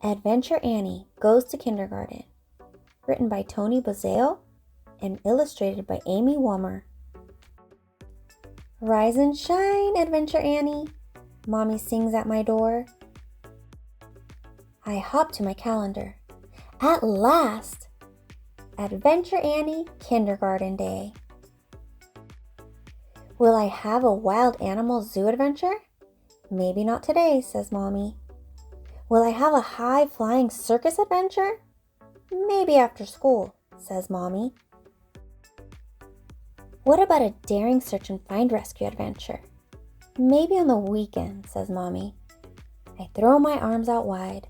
Adventure Annie Goes to Kindergarten, written by Buzzeo and illustrated by Amy Wurmer. Rise and shine, Adventure Annie, Mommy sings at my door. I hop to my calendar. At last! Adventure Annie Kindergarten Day. Will I have a wild animal zoo adventure? Maybe not today, says Mommy. Will I have a high-flying circus adventure? Maybe after school, says Mommy. What about a daring search and find rescue adventure? Maybe on the weekend, says Mommy. I throw my arms out wide.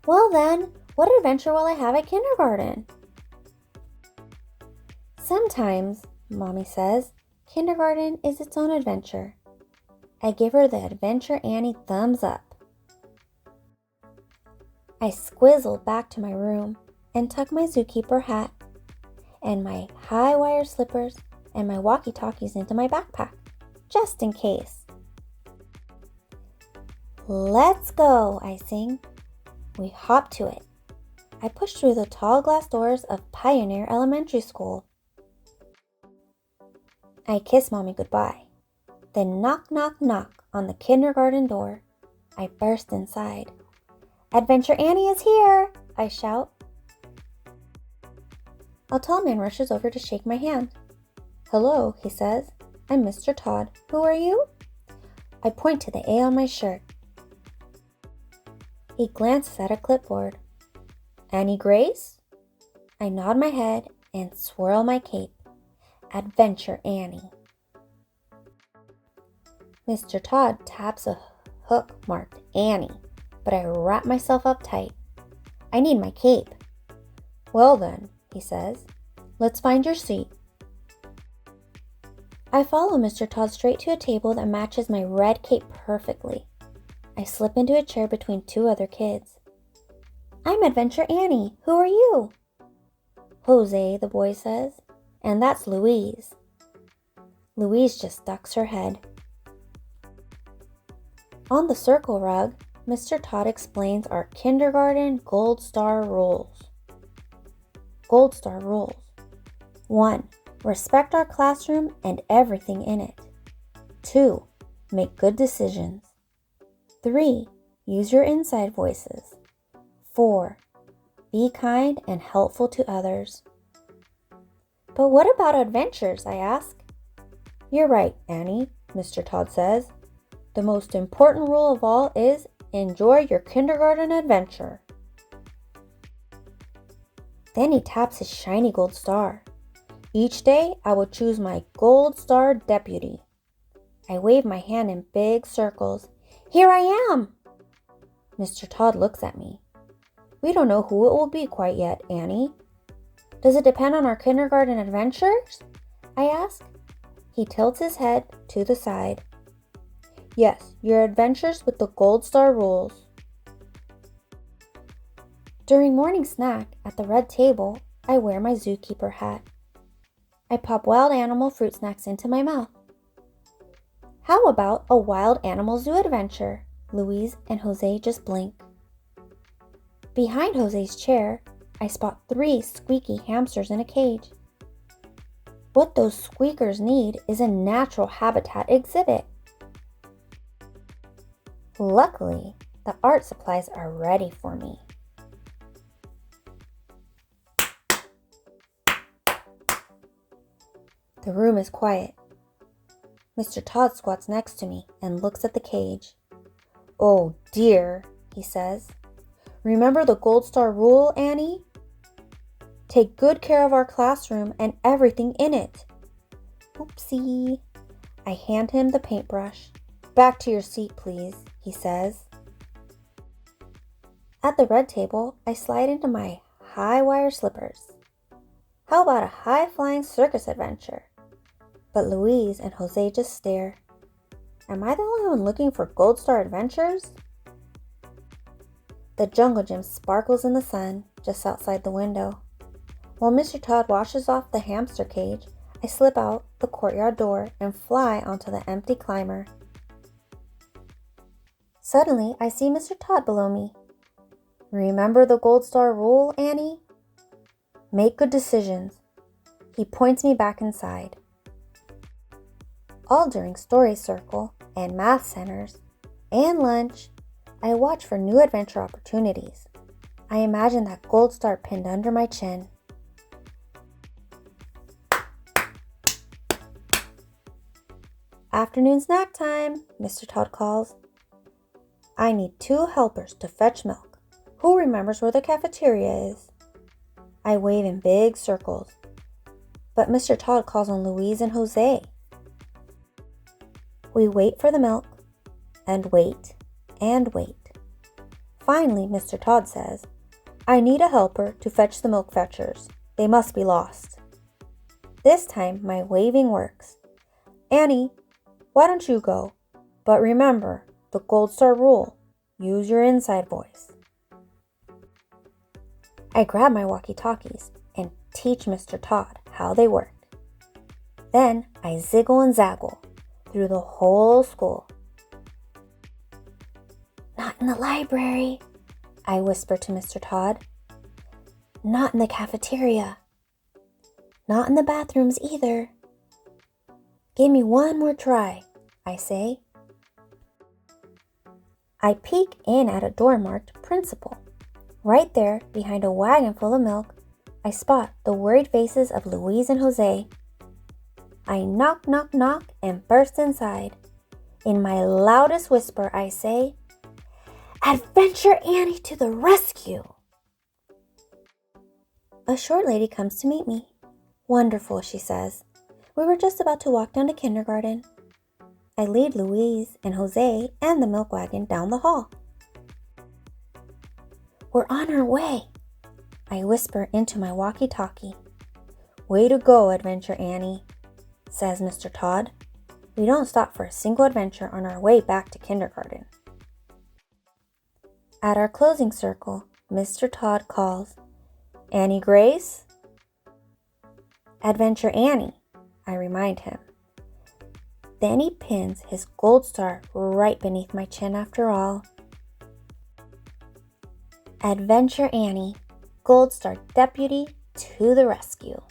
Well then, what adventure will I have at kindergarten? Sometimes, Mommy says, kindergarten is its own adventure. I give her the Adventure Annie thumbs up. I squizzle back to my room and tuck my zookeeper hat and my high wire slippers and my walkie-talkies into my backpack, just in case. Let's go, I sing. We hop to it. I push through the tall glass doors of Pioneer Elementary School. I kiss Mommy goodbye. Then knock, knock, knock on the kindergarten door. I burst inside. Adventure Annie is here, I shout. A tall man rushes over to shake my hand. Hello, he says. I'm Mr. Todd. Who are you? I point to the A on my shirt. He glances at a clipboard. Annie Grace? I nod my head and swirl my cape. Adventure Annie. Mr. Todd taps a hook marked Annie, but I wrap myself up tight. I need my cape. Well then, he says, let's find your seat. I follow Mr. Todd straight to a table that matches my red cape perfectly. I slip into a chair between two other kids. I'm Adventure Annie. Who are you? Jose, the boy says, and that's Louise. Louise just ducks her head. On the circle rug, Mr. Todd explains our kindergarten Gold Star rules. Gold Star rules. 1. Respect our classroom and everything in it. 2. Make good decisions. 3. Use your inside voices. 4. Be kind and helpful to others. But what about adventures, I ask. You're right, Annie, Mr. Todd says. The most important rule of all is enjoy your kindergarten adventure. Then he taps his shiny gold star. Each day, I will choose my gold star deputy. I wave my hand in big circles. Here I am! Mr. Todd looks at me. We don't know who it will be quite yet, Annie. Does it depend on our kindergarten adventures? I ask. He tilts his head to the side. Yes, your adventures with the Gold Star rules. During morning snack at the red table, I wear my zookeeper hat. I pop wild animal fruit snacks into my mouth. How about a wild animal zoo adventure? Louise and Jose just blink. Behind Jose's chair, I spot 3 squeaky hamsters in a cage. What those squeakers need is a natural habitat exhibit. Luckily, the art supplies are ready for me. The room is quiet. Mr. Todd squats next to me and looks at the cage. Oh dear, he says. Remember the Gold Star rule, Annie? Take good care of our classroom and everything in it. Oopsie. I hand him the paintbrush. Back to your seat, please, he says. At the red table, I slide into my high wire slippers. How about a high-flying circus adventure? But Louise and Jose just stare. Am I the only one looking for Gold Star adventures? The jungle gym sparkles in the sun just outside the window. While Mr. Todd washes off the hamster cage, I slip out the courtyard door and fly onto the empty climber. Suddenly, I see Mr. Todd below me. Remember the Gold Star rule, Annie? Make good decisions. He points me back inside. All during story circle and math centers and lunch, I watch for new adventure opportunities. I imagine that gold star pinned under my chin. Afternoon snack time, Mr. Todd calls. I need 2 helpers to fetch milk. Who remembers where the cafeteria is? I wave in big circles, but Mr. Todd calls on Louise and Jose. We wait for the milk, and wait, and wait. Finally, Mr. Todd says, I need a helper to fetch the milk fetchers. They must be lost. This time, my waving works. Annie, why don't you go? But remember, the Gold Star rule. Use your inside voice. I grab my walkie-talkies and teach Mr. Todd how they work. Then I ziggle and zaggle through the whole school. Not in the library, I whisper to Mr. Todd. Not in the cafeteria. Not in the bathrooms either. Give me one more try, I say. I peek in at a door marked Principal. Right there, behind a wagon full of milk, I spot the worried faces of Louise and Jose. I knock, knock, knock, and burst inside. In my loudest whisper, I say, Adventure Annie to the rescue! A short lady comes to meet me. Wonderful, she says. We were just about to walk down to kindergarten. I lead Louise and Jose and the milk wagon down the hall. We're on our way, I whisper into my walkie-talkie. Way to go, Adventure Annie, says Mr. Todd. We don't stop for a single adventure on our way back to kindergarten. At our closing circle, Mr. Todd calls, Annie Grace? Adventure Annie, I remind him. Then he pins his gold star right beneath my chin after all. Adventure Annie, Gold Star Deputy to the rescue.